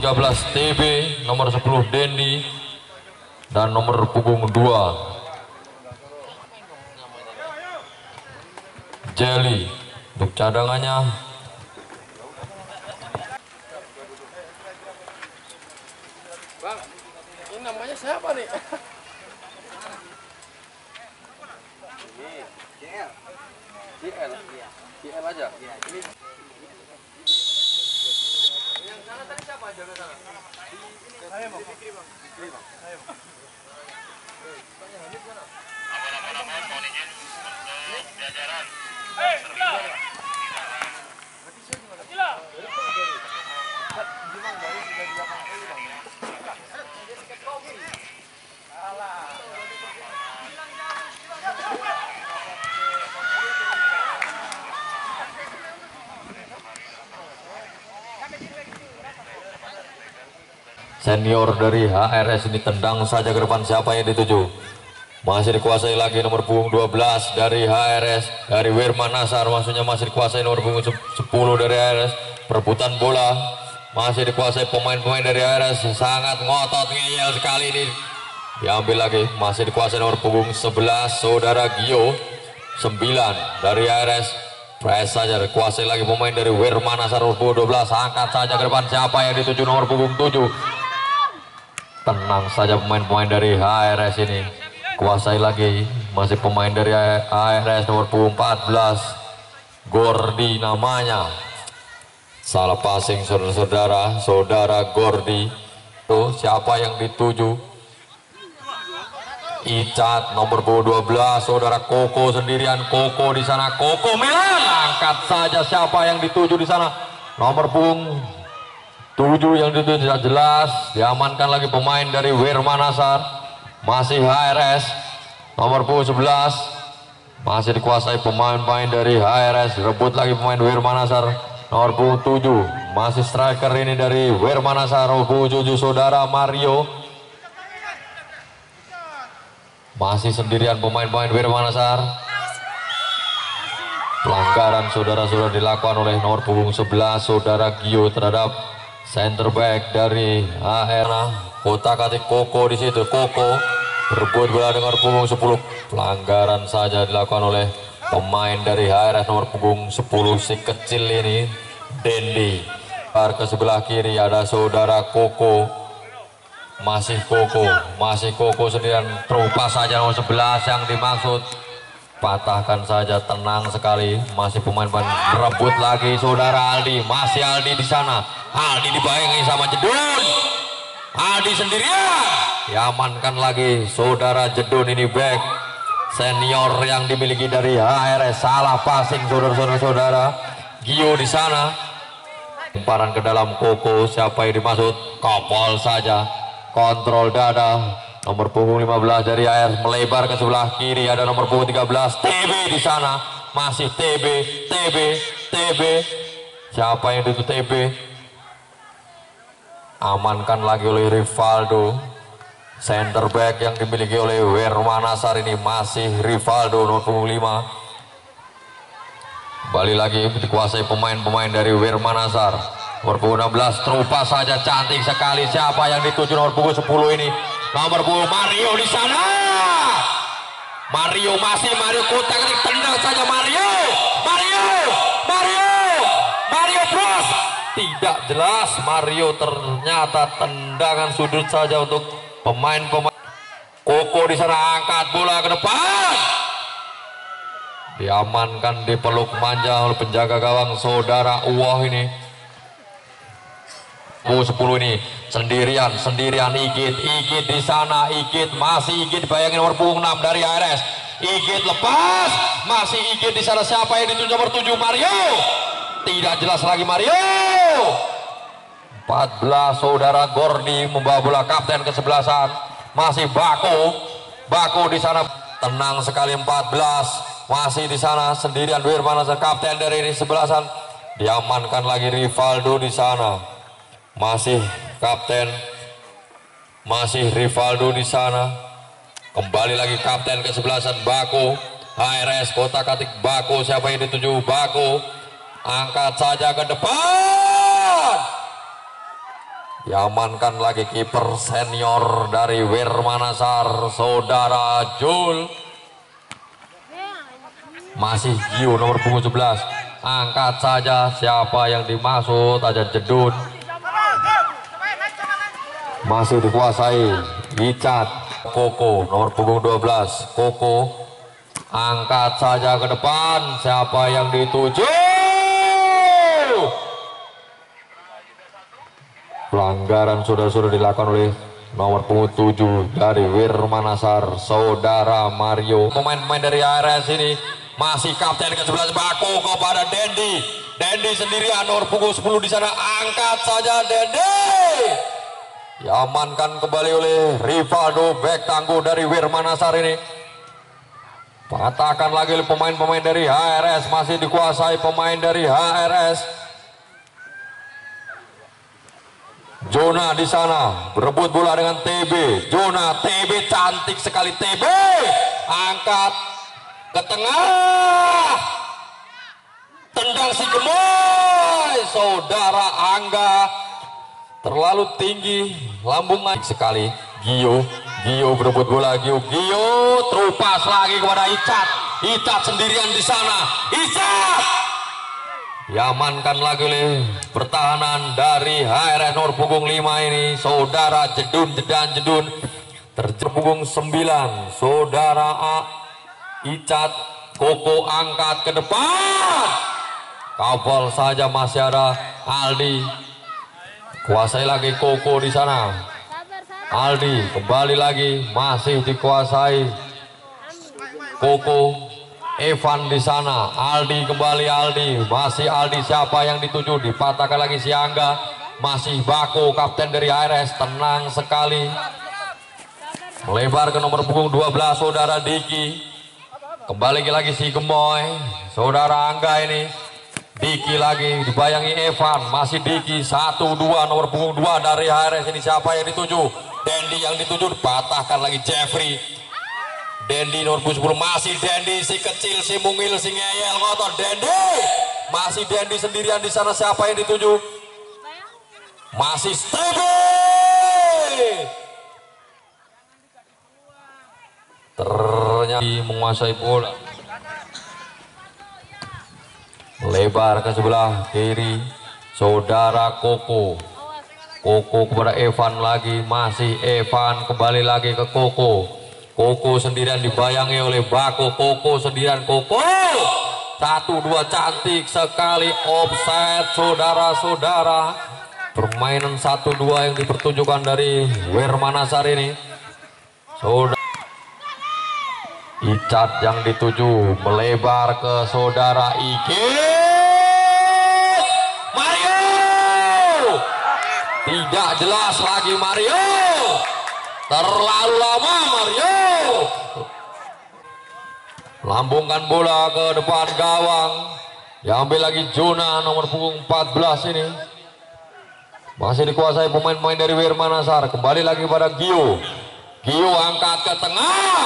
13 TB, nomor 10 Dendi, dan nomor punggung 2 Jelly. Untuk cadangannya Bang, ini namanya siapa nih? JL aja. Ini yang sana tadi siapa jaga sana? Saya bang. Saya bang. Tanya Habib mana? Abang-abang mohon izin untuk jajaran. Gila. Berarti saya juga gila. Gimana dari sudah di belakang ini bang? Dia tiket kopi. Alah. senior dari HRS ini tendang saja ke depan, siapa yang dituju? Masih dikuasai lagi nomor punggung 12 dari HRS, dari Wirman Nasar, maksudnya masih dikuasai nomor punggung 10 dari HRS. Perebutan bola masih dikuasai pemain-pemain dari HRS, sangat ngotot, ngeyel sekali ini. Diambil lagi, masih dikuasai nomor punggung 11 saudara Gio. 9 dari HRS, press saja, dikuasai lagi pemain dari Wirman Nasar nomor punggung 12. Angkat saja ke depan, siapa yang dituju nomor punggung 7? Tenang saja pemain-pemain dari HRS ini. Kuasai lagi, masih pemain dari HRS nomor punggung 14 Gordi namanya. Salah passing saudara Gordi. Tuh siapa yang dituju? Icat nomor punggung 12 saudara Koko sendirian. Koko di sana, Koko Milan. Angkat saja, siapa yang dituju di sana? Nomor punggung 7 yang dituju tidak jelas. Diamankan lagi pemain dari Wirman Nasar. Masih HRS nomor punggung 11, masih dikuasai pemain-pemain dari HRS. Rebut lagi pemain Wirman Nasar nomor punggung 7, masih striker ini dari Wirman Nasar nomor punggung 7 saudara Mario. Masih sendirian pemain-pemain Wirman Nasar. Pelanggaran saudara-saudara dilakukan oleh nomor punggung 11 saudara Gio terhadap center back dari HRS. Kotak-atik Koko di situ. Koko berebut bola dengan punggung 10. Pelanggaran saja dilakukan oleh pemain dari HRS nomor punggung 10 si kecil ini, Dendi. Ke sebelah kiri ada saudara Koko. Masih Koko sendirian, terupas saja nomor 11 yang dimaksud. Patahkan saja, tenang sekali. Masih pemain-pemain berebut lagi saudara Aldi. Masih Aldi di sana. Aldi dibayangi sama Jedun. Aldi sendirian, diamankan lagi saudara Jedun ini, back senior yang dimiliki dari HRS. Salah passing saudara-saudara. Gio di sana, lemparan ke dalam Koko, siapa yang dimaksud? Kopol saja, kontrol dada. Nomor punggung 15 dari HRS melebar ke sebelah kiri, ada nomor punggung 13 TB di sana. Masih TB. Siapa yang dituju TB? Amankan lagi oleh Rivaldo. Center back yang dimiliki oleh Wirman Nasar ini masih Rivaldo nomor punggung 5. Kembali lagi dikuasai pemain-pemain dari Wirman Nasar. Nomor punggung 16 terupas saja, cantik sekali. Siapa yang dituju nomor punggung 10 ini? Nomor punggung Mario di sana. Mario kotak, tendang saja Mario Bros. Tidak jelas, Mario ternyata tendangan sudut saja untuk pemain-pemain. Koko di sana, angkat bola ke depan. Diamankan, dipeluk manja oleh penjaga gawang saudara Uwah ini. 10 ini sendirian Igit di sana. Masih Igit bayangin nomor punggung 6 dari HRS. Igit lepas, masih Igit di sana. Siapa yang dituju nomor 7? Mario. Tidak jelas lagi Mario. 14 saudara Gordi membawa bola, kapten kesebelasan. Masih Bako di sana, tenang sekali. 14 masih di sana sendirian Wirman Nasar, kapten dari ini sebelasan. Diamankan lagi Rivaldo di sana. Masih kapten, masih Rivaldo di sana. Kembali lagi kapten kesebelasan Bako. HRS kotak-atik Bako, siapa yang dituju? Bako. Angkat saja ke depan. Diamankan lagi kiper senior dari Wirmanasar, saudara Jul. Masih Gio nomor punggung 11. Angkat saja siapa yang dimaksud, aja jedun. Masih dikuasai Icat. Koko nomor punggung 12. Koko angkat saja ke depan, siapa yang dituju. Pelanggaran sudah dilakukan oleh nomor punggung 7 dari Wirmanasar, saudara Mario. Pemain-pemain dari ARS ini masih kapten ke-11 Bako kepada Dendi. Dendi sendirian nomor punggung 10 di sana, angkat saja Dendi. Diamankan kembali oleh Rivaldo, bek tangguh dari Wirmanasar ini. Pengatakan lagi oleh pemain-pemain dari HRS, masih dikuasai pemain dari HRS. Jona di sana berebut bola dengan TB. Jona, TB cantik sekali TB. Angkat ke tengah. Tendang si Gemoy. Saudara Angga terlalu tinggi, lambung naik sekali. Gio berebut bola. Gio terupas lagi kepada Icat. Icat sendirian di sana. Icat diamankan lagi oleh pertahanan dari HRS nomor punggung 5 ini, saudara Jedun. Terpunggung 9, saudara Icat. Koko angkat ke depan. Kabel saja masih ada Aldi. Kuasai lagi Koko di sana. Aldi kembali lagi, masih dikuasai Koko. Evan di sana, Aldi kembali, Aldi, masih Aldi, siapa yang dituju, dipatahkan lagi si Angga, masih Bako kapten dari ARS, tenang sekali, melebar ke nomor punggung 12 saudara Diki, kembali lagi si Gemoy, saudara Angga ini, Diki lagi dibayangi Evan, masih Diki 1-2 nomor punggung 2 dari ARS ini, siapa yang dituju, Dendi yang dituju, dipatahkan lagi Jeffrey. Dendi nomor 10, masih Dendi, si kecil, si mungil, si ngeyel, ngotot. Dendi masih Dendi sendirian di sana, siapa yang dituju? Masih Steve. Ternyata menguasai bola, lebar ke sebelah kiri saudara Koko. Koko kepada Evan lagi, masih Evan kembali lagi ke Koko. Koko sendirian dibayangi oleh Bako. Koko sendirian, Koko 1-2 cantik sekali, offside saudara-saudara. Permainan 1-2 yang dipertunjukkan dari Wirmanasar ini. Saudara Icat yang dituju, melebar ke saudara Iki. Mario tidak jelas lagi, Mario terlalu lama. Mario lambungkan bola ke depan gawang, diambil lagi Jona nomor punggung 14 ini, masih dikuasai pemain-pemain dari Wirmanasar. Kembali lagi pada Gio angkat ke tengah,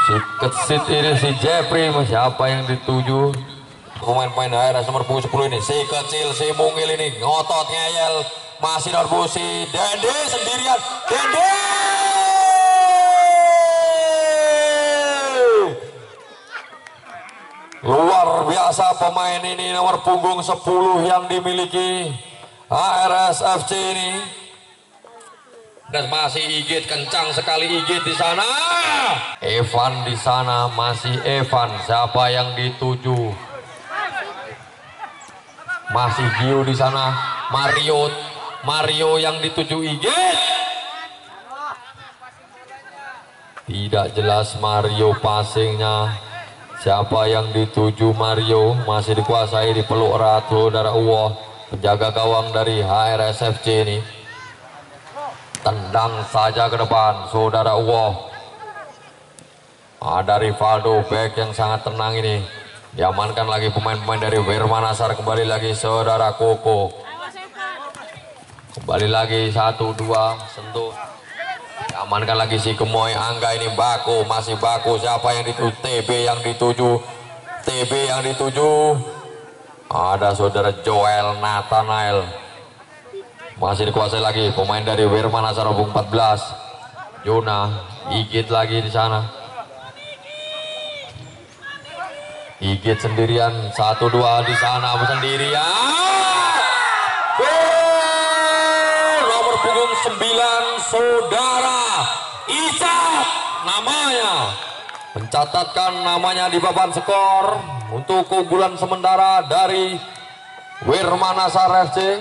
si kesit ini si Jeffrey, siapa yang dituju, pemain-pemain daerah nomor punggung 10 ini, si kecil, si mungil ini, ngotot ngeyel, masih nomor si Dendi sendirian. Dendi luar biasa pemain ini, nomor punggung 10 yang dimiliki ARS FC ini. Dan masih Igit, kencang sekali Igit di sana. Evan di sana, masih Evan, siapa yang dituju? Masih Gio di sana, Mario yang dituju Igit. Tidak jelas Mario passingnya, siapa yang dituju Mario, masih dikuasai, dipeluk erat saudara Uwo, penjaga gawang dari HRSFC ini. Tendang saja ke depan saudara Uwo. Ada Rivaldo, back yang sangat tenang ini. Diamankan lagi pemain-pemain dari Wirmanasar. Kembali lagi saudara Koko. Kembali lagi 1-2 sentuh. Diamankan lagi si Gemoy. Angga ini Bako, masih Bako, siapa yang dituju? TB yang dituju. Ada saudara Joel Nathanael. Masih dikuasai lagi pemain dari Wirmanasar 14. Jona Igit lagi di sana. Igit sendirian 1-2 di sana sendirian. Nomor punggung 9 saudara Icat namanya. Mencatatkan namanya di papan skor untuk keunggulan sementara dari Wirmanasar FC.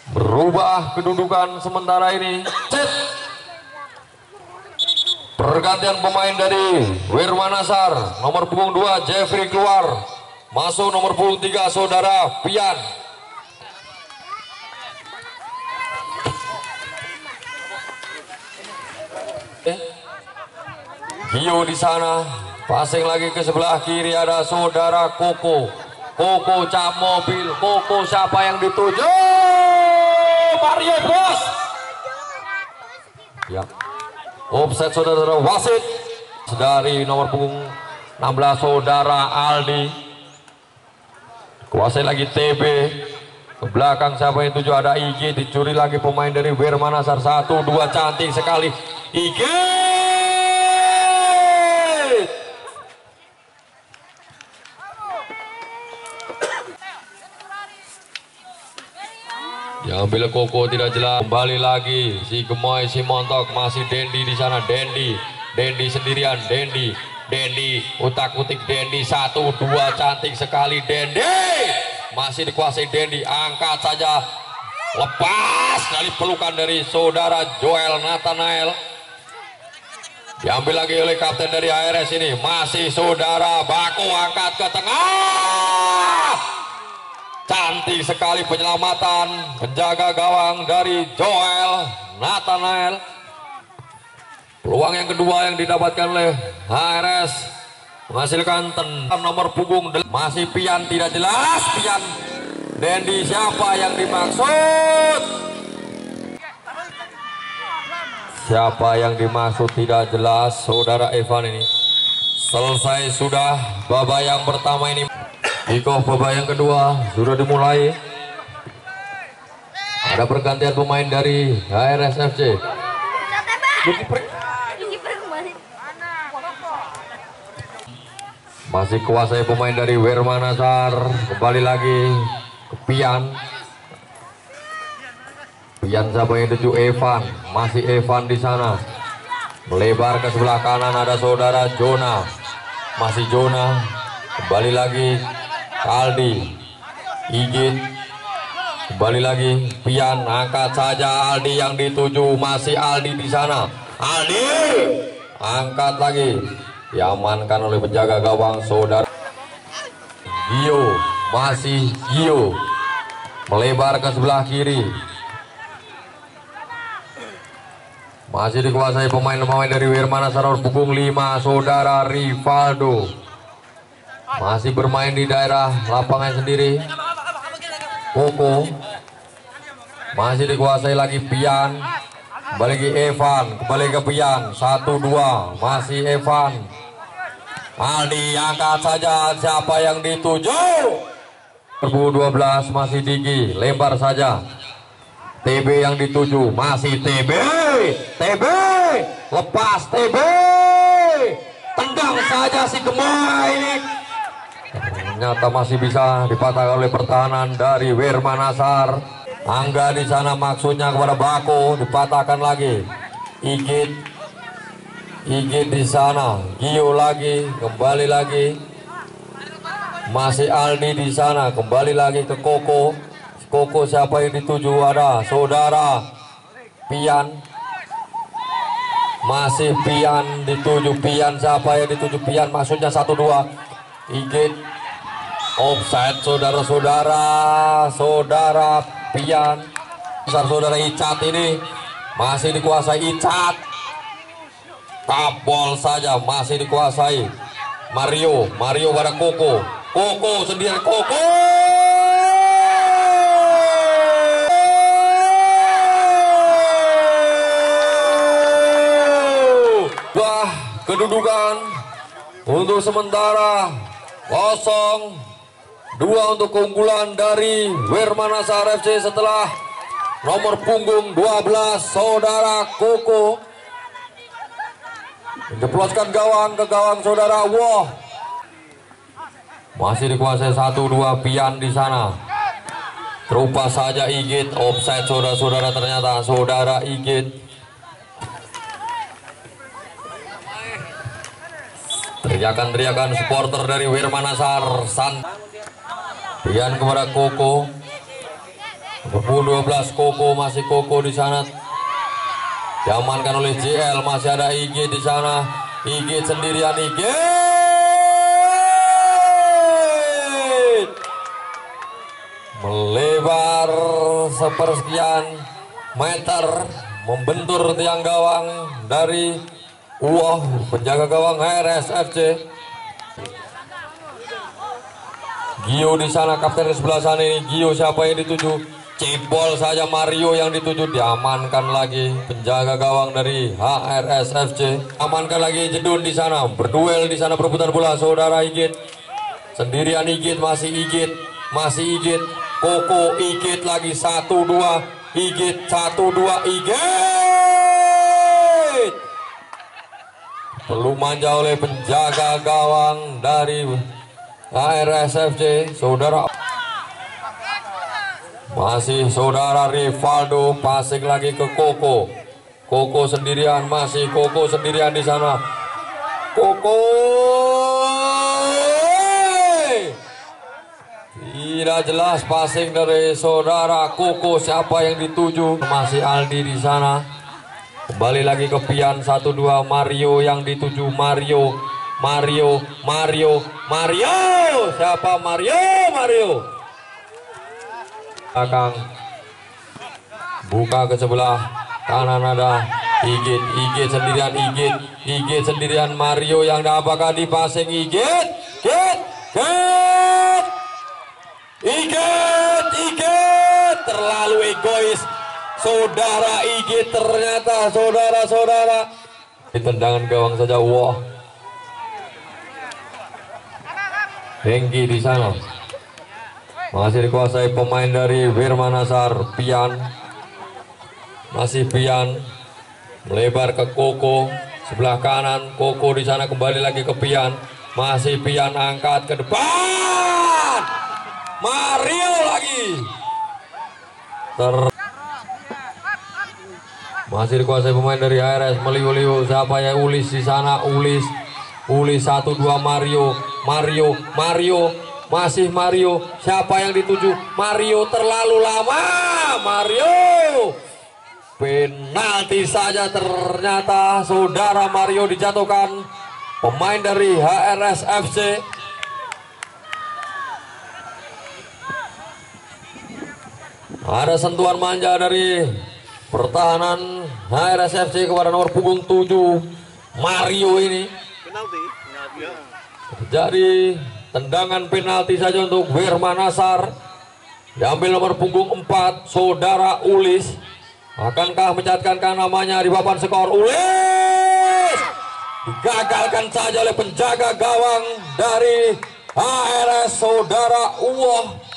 Berubah kedudukan sementara ini. Pergantian pemain dari Wirmanasar. Nomor punggung 2 Jeffrey keluar. Masuk nomor punggung 3 saudara Pian. Gio di sana, passing lagi ke sebelah kiri ada saudara Koko. Koko cap mobil, Koko siapa yang dituju? Mario Bos. Ya, offset saudara wasit dari nomor punggung 16 saudara Aldi. Kuasai lagi TB. Ke belakang siapa yang tuju ada IG, dicuri lagi pemain dari Wirmanasar. 1-2 cantik sekali IG. Diambil Koko tidak jelas. Kembali lagi si Gemoy, si Montok, masih Dendi di sana. Dendi sendirian. Dendi utak-utik Dendi. 1-2 cantik sekali Dendi. Masih dikuasai Dendi. Angkat saja. Lepas dari pelukan dari saudara Joel Nathanael. Diambil lagi oleh kapten dari ARS ini. Masih saudara Bako, angkat ke tengah. Cantik sekali penyelamatan penjaga gawang dari Joel Nathanael. Peluang yang kedua yang didapatkan oleh HRS menghasilkan nomor punggung. Masih Pian tidak jelas. Pian Dendi siapa yang dimaksud? Siapa yang dimaksud tidak jelas saudara Evan ini. Selesai sudah babak yang pertama ini. Kickoff babak yang kedua sudah dimulai. Ada pergantian pemain dari HRS FC. Masih kuasai pemain dari Wirmanasar. Kembali lagi ke Pian. Pian siapa yang tuju? Evan. Masih Evan di sana. Melebar ke sebelah kanan ada saudara Jona. Masih Jona. Kembali lagi Aldi. Igit. Kembali lagi Pian, angkat saja Aldi yang dituju. Masih Aldi di sana. Aldi angkat lagi. Diamankan oleh penjaga gawang saudara Gio. Masih Gio. Melebar ke sebelah kiri. Masih dikuasai pemain-pemain dari Wirmanasar punggung 5 saudara Rivaldo. Masih bermain di daerah lapangan sendiri. Koko. Masih dikuasai lagi Pian. Kembali ke Evan. Kembali ke Pian. 1-2. Masih Evan. Aldi angkat saja. Siapa yang dituju? 2012 masih Digi. Lebar saja. TB yang dituju. Masih TB. TB. Lepas TB. Tendang saja si Gemoy ini. Ternyata masih bisa dipatahkan oleh pertahanan dari Wirmanasar. Angga di sana maksudnya kepada Bako, dipatahkan lagi. Igit di sana. Gio lagi, kembali lagi. Masih Aldi di sana, kembali lagi ke Koko. Koko siapa yang dituju? Ada saudara Pian. Masih Pian dituju. Pian siapa yang dituju? Pian maksudnya 1-2. Igit. Offside saudara Pian. Saudara Icat ini masih dikuasai Icat. Tabol saja masih dikuasai Mario pada Koko sendiri. Koko kedudukan untuk sementara 0-2 untuk keunggulan dari Wirmanasar FC setelah nomor punggung 12 saudara Koko menjeploskan gawang ke gawang saudara Woh. Masih dikuasai 1-2 Pian di sana. Terupa saja Igit, offside saudara-saudara, ternyata saudara Igit. Teriakan-teriakan supporter dari Wirmanasar. Pian kepada Koko. Nomor 12 Koko, masih Koko di sana. Diamankan oleh JL, masih ada Igit di sana. Igit sendirian, Igit. Melebar sepersekian meter, membentur tiang gawang dari penjaga gawang HRS-FC. Gio di sana, kapten di sebelah sana ini. Gio siapa yang dituju? Cebol saja Mario yang dituju. Diamankan lagi penjaga gawang dari HRS-FC. Amankan lagi Jedun di sana. Berduel di sana, perebutan bola saudara Igit. Sendirian Igit, masih Igit, masih Igit. Koko, Igit lagi 1-2. Igit 1-2 Igit. Perlu manja oleh penjaga gawang dari HRS-FC saudara. Masih saudara Rivaldo, passing lagi ke Koko. Koko sendirian, masih Koko sendirian di sana. Koko tidak jelas passing dari saudara Koko, siapa yang dituju. Masih Aldi di sana. Kembali lagi ke Pian 1-2. Mario yang dituju. Mario. Siapa Mario? Belakang. Buka ke sebelah kanan ada Igit sendirian. Igit sendirian. Mario yang apakah di passing Igit. Terlalu egois saudara Igit, ternyata saudara-saudara. Di tendangan gawang saja. Wah, Hengki di sana. Masih dikuasai pemain dari Wirmanasar. Pian, masih Pian, melebar ke Koko sebelah kanan. Koko di sana, kembali lagi ke Pian. Masih Pian, angkat ke depan. Mario lagi. Masih dikuasai pemain dari HRS. Meliu-liu, siapa ya? Ulis di sana. Ulis 1-2 Mario. Masih Mario. Siapa yang dituju? Mario terlalu lama. Mario. Penalti saja ternyata saudara Mario dijatuhkan pemain dari HRS-FC. Ada sentuhan manja dari pertahanan HRS-FC kepada nomor punggung 7 Mario ini. Penalti. Jadi tendangan penalti saja untuk Wirmanasar. Diambil nomor punggung 4 saudara Ulis. Akankah mencatatkan namanya di papan skor? Ulis digagalkan saja oleh penjaga gawang dari HRS saudara Uwoh.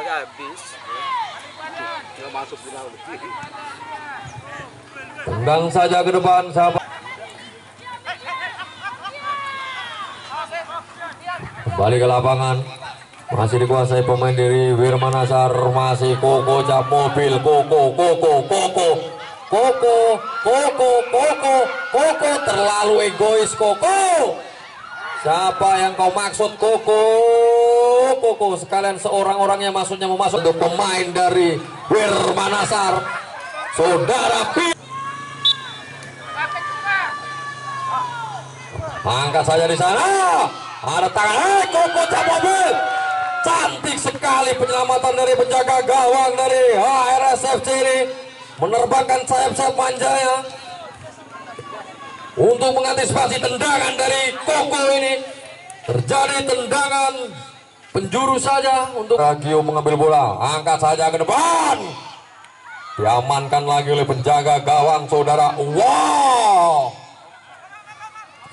Habis. Masuk final. Tendang saja ke depan sahabat. Kembali ke lapangan. Masih dikuasai pemain dari Wirmanasar. Masih Koko cap mobil. Koko terlalu egois. Koko, siapa yang kau maksud? Koko sekalian seorang-orangnya maksudnya mau masuk untuk pemain dari Wirmanasar saudara Pi. Angkat saja di sana. Ada tangan. Koko cap mobil. Cantik sekali penyelamatan dari penjaga gawang dari HRS-FC ini. Menerbangkan sayap-sayap manjanya untuk mengantisipasi tendangan dari Koko ini. Terjadi tendangan penjuru saja untuk Ragio mengambil bola. Angkat saja ke depan. Diamankan lagi oleh penjaga gawang saudara. Wow,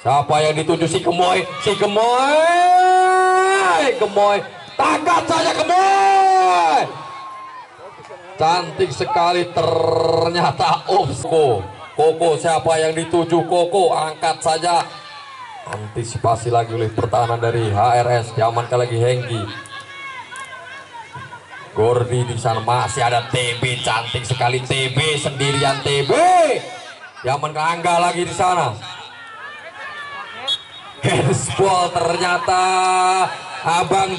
Siapa yang dituju? Si Gemoy. Gemoy. Tangkap saja Gemoy. Cantik sekali, ternyata Koko. Siapa yang dituju? Koko, angkat saja. Antisipasi lagi oleh pertahanan dari HRS. Diamankan lagi Hengki. Gordi di sana, masih ada TB, cantik sekali TB sendirian TB. Diamankan Angga lagi di sana. Handsball ternyata Abang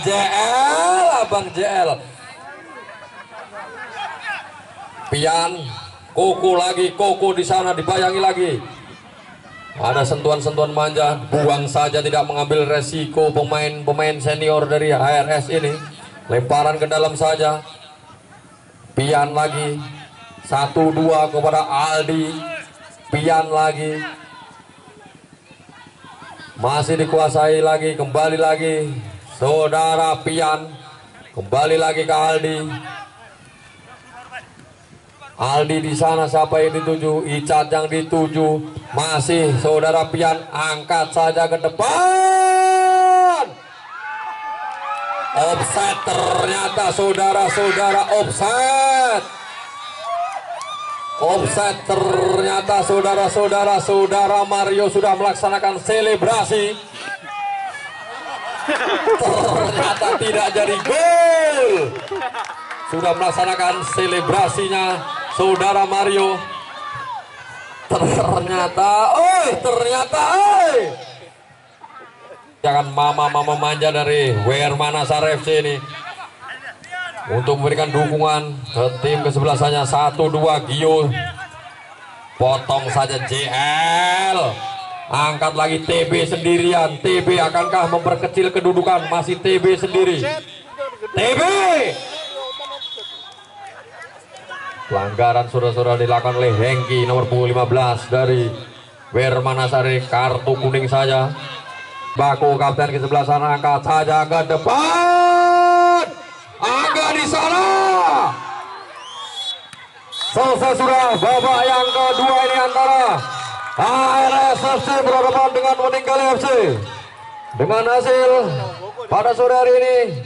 JL. Pian, Koko di sana, dibayangi lagi. Ada sentuhan-sentuhan manja, buang saja, tidak mengambil resiko pemain senior dari HRS ini. Lemparan ke dalam saja. Pian lagi. 1-2 kepada Aldi. Pian lagi. Masih dikuasai lagi, kembali lagi. Saudara Pian. Kembali lagi ke Aldi. Aldi di sana, siapa yang dituju? Icat yang dituju. Masih saudara Pian, angkat saja ke depan. Offset ternyata saudara-saudara, offset ternyata saudara Mario sudah melaksanakan selebrasi. Ternyata tidak jadi gol. Sudah melaksanakan selebrasinya saudara Mario. Ternyata jangan mama manja dari Wermanasar FC ini untuk memberikan dukungan ke tim kesebelasannya. 1-2 Gio, potong saja JL, angkat lagi TB sendirian. TB akankah memperkecil kedudukan? Masih TB sendiri. TB, pelanggaran saudara-saudara dilakukan oleh Hengki nomor punggung 15 dari Wermanasari, kartu kuning saja. Baku kapten ke sebelah sana, angkat saja ke depan. Angga di sana. Selesai sudah babak yang kedua ini antara HRS FC berhadapan dengan Meninggali FC. Dengan hasil pada sore hari ini